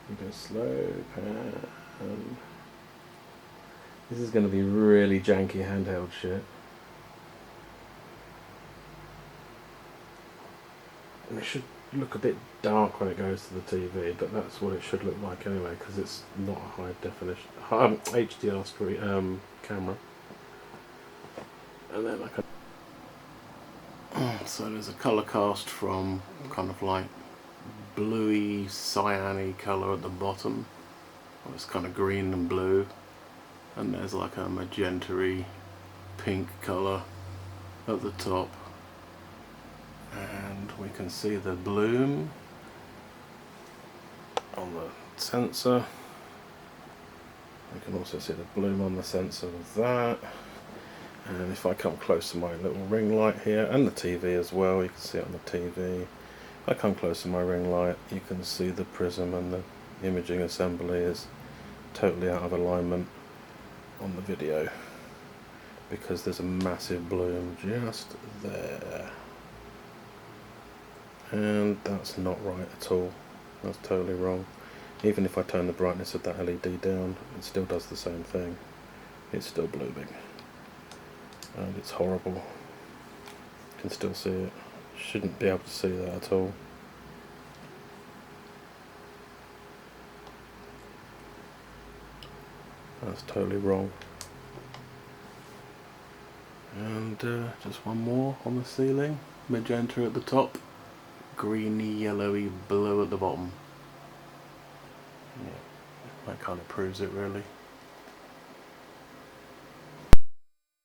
You go slow pan. This is going to be really janky handheld shit. And it should look a bit dark when it goes to the TV, but that's what it should look like anyway, because it's not a high definition HDR camera. And then I can. So there's a colour cast from kind of like bluey cyany colour at the bottom. Well, it's kind of green and blue, and there's like a magenta-y pink colour at the top, and we can see the bloom on the sensor. We can also see the bloom on the sensor with that. And if I come close to my little ring light here, and the TV as well, you can see it on the TV. If I come close to my ring light, you can see the prism and the imaging assembly is totally out of alignment on the video, because there's a massive bloom just there. And that's not right at all. That's totally wrong. Even if I turn the brightness of that LED down, it still does the same thing. It's still blooming. And it's horrible. You can still see it. Shouldn't be able to see that at all. That's totally wrong. And just one more on the ceiling. Magenta at the top, greeny, yellowy blue at the bottom. Yeah, that kind of proves it really.